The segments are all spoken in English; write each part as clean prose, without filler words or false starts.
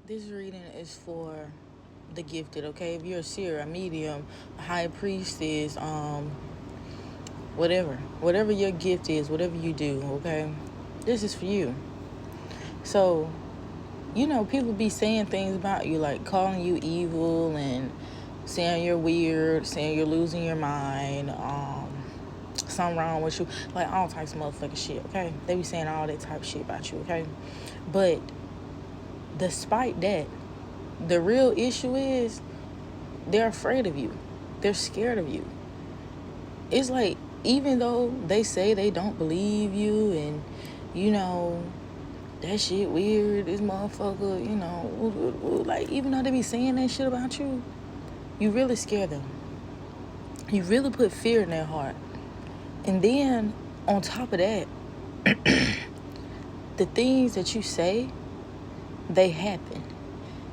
This reading is for the gifted, okay? If you're a seer, a medium, a high priestess, whatever your gift is, whatever you do, okay? This is for you. So, people be saying things about you, like calling you evil and saying you're weird, saying you're losing your mind, something wrong with you, like all types of motherfucking shit, okay? They be saying all that type of shit about you, okay? But despite that, the real issue is they're afraid of you. They're scared of you. It's like, even though they say they don't believe you and, that shit weird, this motherfucker, like, even though they be saying that shit about you, you really scare them. You really put fear in their heart. And then, on top of that, the things that you say, they happen.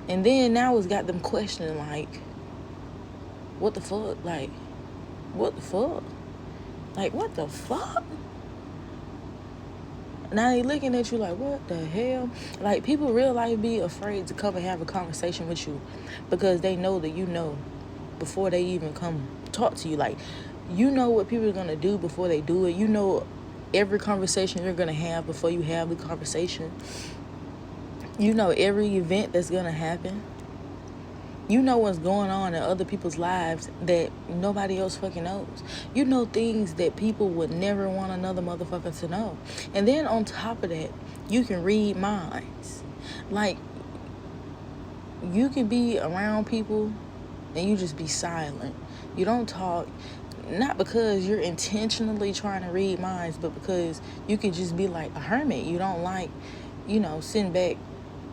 And then now it's got them questioning, like, what the fuck? Like, what the fuck? Like, what the fuck? Now they looking at you like, what the hell? Like, people real life be afraid to come and have a conversation with you because they know that you know before they even come talk to you. Like, you know what people are going to do before they do it. You know every conversation you're going to have before you have the conversation. You know every event that's going to happen. You know what's going on in other people's lives that nobody else fucking knows. You know things that people would never want another motherfucker to know. And then on top of that, you can read minds. Like, you can be around people and you just be silent. You don't talk, not because you're intentionally trying to read minds, but because you can just be like a hermit. You don't like, sitting back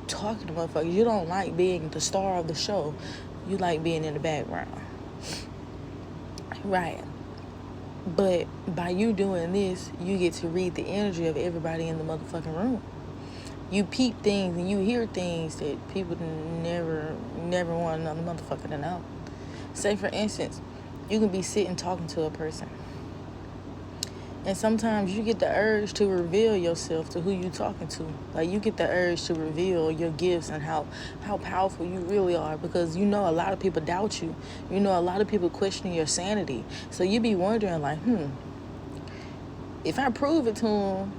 talking to motherfuckers. You don't like being the star of the show. You like being in the background. Right. But by you doing this, you get to read the energy of everybody in the motherfucking room. You peep things and you hear things that people never want another motherfucker to know. Say, for instance, you can be sitting talking to a person, and sometimes you get the urge to reveal yourself to who you talking to. Like, you get the urge to reveal your gifts and how powerful you really are, because a lot of people doubt you. A lot of people question your sanity. So you be wondering, like, if I prove it to them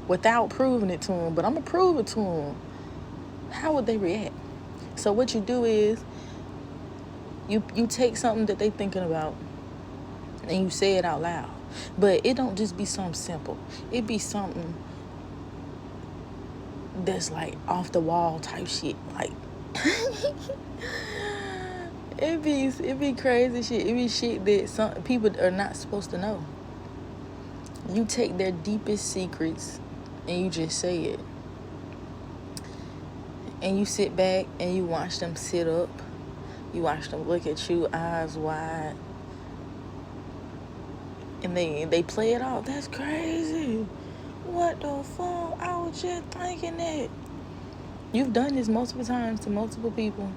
without proving it to them, but I'm going to prove it to them, how would they react? So what you do is you take something that they thinking about and you say it out loud. But it don't just be something simple. It be something that's like off the wall type shit. Like, it be crazy shit. It be shit that some people are not supposed to know. You take their deepest secrets and you just say it. And you sit back and you watch them sit up. You watch them look at you, eyes wide. And they play it off. That's crazy. What the fuck? I was just thinking that. You've done this multiple times to multiple people.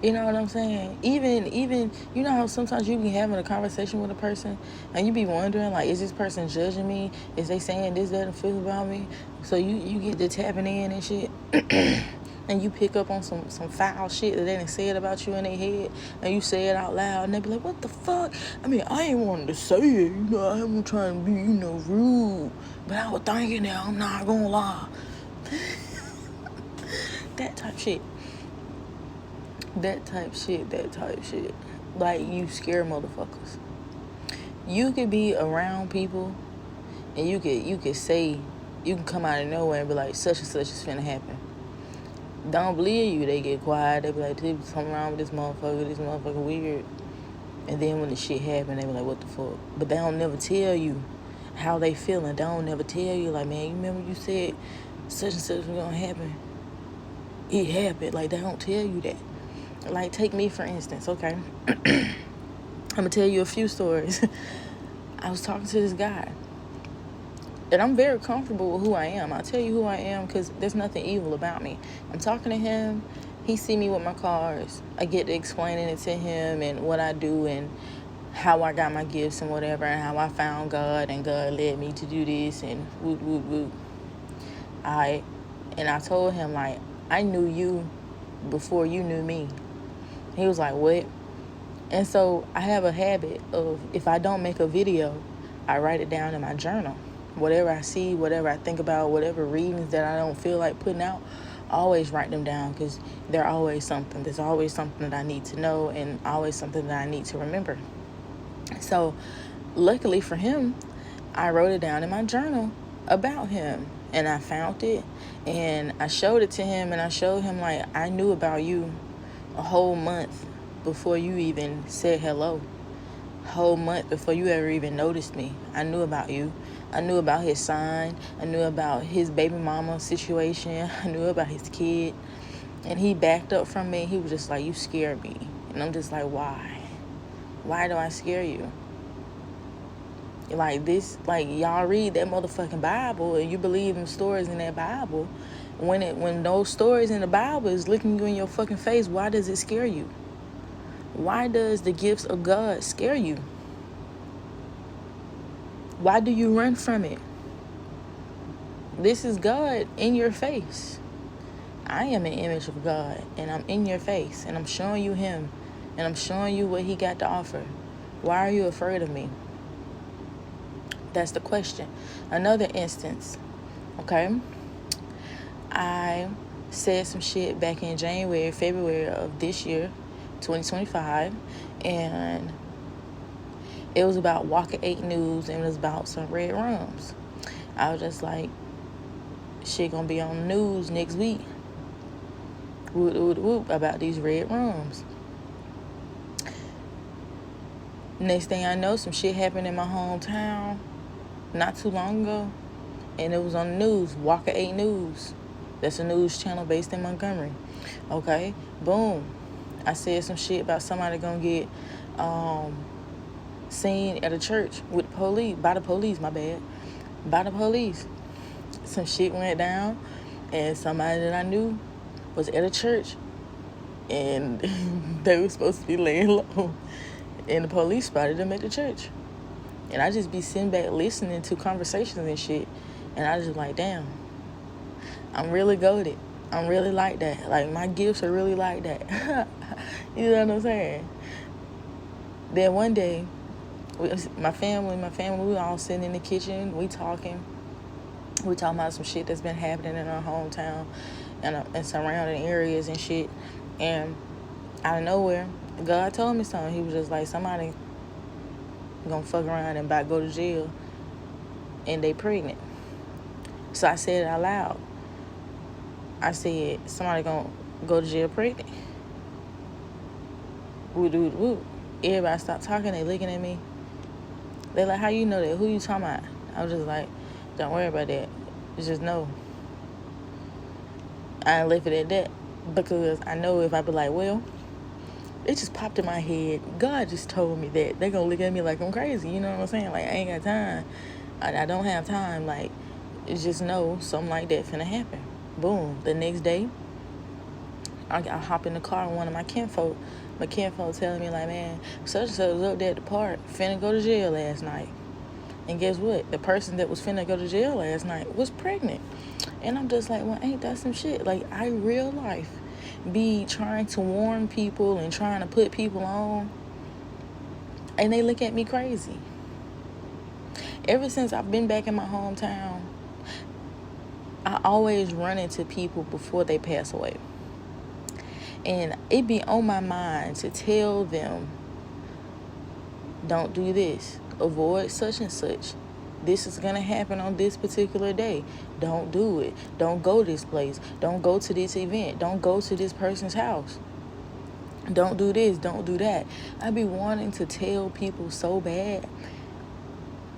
You know what I'm saying? Even you know how sometimes you be having a conversation with a person and you be wondering, like, is this person judging me? Is they saying this, that, and feel about me? So you get to tapping in and shit. And you pick up on some foul shit that they done said about you in their head, and you say it out loud, and they be like, what the fuck? I mean, I ain't wanting to say it, I wasn't trying to be, rude, but I was thinking that, I'm not gonna lie. That type shit. Like, you scare motherfuckers. You could be around people, and you could say, you can come out of nowhere and be like, such and such is finna happen. Don't believe you, they get quiet. They be like, there's something wrong with this motherfucker weird. And then when the shit happen, they be like, what the fuck? But they don't never tell you how they feeling. They don't never tell you, like, man, you remember you said such and such was gonna happen? It happened. Like, they don't tell you that. Like, take me for instance, okay? I'm gonna tell you a few stories. I was talking to this guy, and I'm very comfortable with who I am. I'll tell you who I am because there's nothing evil about me. I'm talking to him. He see me with my cars. I get to explaining it to him and what I do and how I got my gifts and whatever, and how I found God and God led me to do this and woot, woot, woot. And I told him, like, I knew you before you knew me. He was like, what? And so I have a habit of, if I don't make a video, I write it down in my journal. Whatever I see, whatever I think about, whatever readings that I don't feel like putting out, I always write them down, because they're always something. There's always something that I need to know, and always something that I need to remember. So luckily for him, I wrote it down in my journal about him, and I found it, and I showed it to him, and I showed him, like, I knew about you a whole month before you even said hello. A whole month before you ever even noticed me. I knew about you. I knew about his sign. I knew about his baby mama situation. I knew about his kid. And he backed up from me. He was just like, you scare me. And I'm just like, why? Why do I scare you? Like this, like, y'all read that motherfucking Bible and you believe in stories in that Bible. When those stories in the Bible is looking you in your fucking face, why does it scare you? Why does the gifts of God scare you? Why do you run from it? This is God in your face. I am an image of God, and I'm in your face, and I'm showing you him, and I'm showing you what he got to offer. Why are you afraid of me? That's the question. Another instance, okay? I said some shit back in February of this year, 2025, and it was about Walker 8 News, and it was about some red rums. I was just like, shit gonna be on the news next week. Whoop, whoop, whoop, about these red rums. Next thing I know, some shit happened in my hometown not too long ago, and it was on the news. Walker 8 News. That's a news channel based in Montgomery. Okay, boom. I said some shit about somebody gonna get seen at a church with police, by the police, my bad. By the police. Some shit went down, and somebody that I knew was at a church, and they were supposed to be laying low, and the police spotted them at the church. And I just be sitting back listening to conversations and shit, and I just like, damn, I'm really goated. I'm really like that. Like, my gifts are really like that. You know what I'm saying? Then one day, my family, we all sitting in the kitchen, we talking about some shit that's been happening in our hometown and surrounding areas and shit. And out of nowhere, God told me something. He was just like, somebody gonna fuck around and about go to jail, and they pregnant. So I said it out loud. I said, somebody gonna go to jail pregnant. Woo. Everybody stopped talking. They looking at me. They like, how you know that? Who you talking about? I was just like, don't worry about that. Just know. I left it at that, because I know if I be like, well, it just popped in my head. God just told me that. They gonna look at me like I'm crazy. You know what I'm saying? Like, I ain't got time. I don't have time. Like, just know something like that finna happen. Boom. The next day, I hop in the car with one of my kinfolk. My kinfolk telling me, like, man, such and such was up there at the park, finna go to jail last night. And guess what? The person that was finna go to jail last night was pregnant. And I'm just like, well, ain't that some shit? Like, I real life be trying to warn people and trying to put people on, and they look at me crazy. Ever since I've been back in my hometown, I always run into people before they pass away. And it be on my mind to tell them, don't do this. Avoid such and such. This is going to happen on this particular day. Don't do it. Don't go this place. Don't go to this event. Don't go to this person's house. Don't do this. Don't do that. I be wanting to tell people so bad,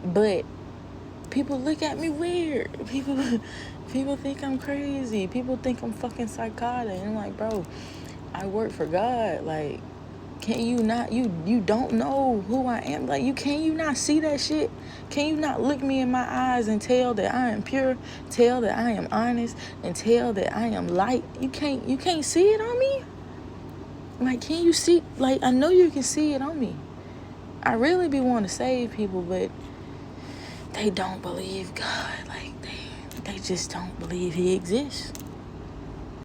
but people look at me weird. People think I'm crazy. People think I'm fucking psychotic. And I'm like, bro, I work for God. Like, can you not, you don't know who I am? Like, can you not see that shit? Can you not look me in my eyes and tell that I am pure, tell that I am honest, and tell that I am light? You can't see it on me? Like, can you see? Like, I know you can see it on me. I really be wanting to save people, but they don't believe God. Like, they just don't believe he exists.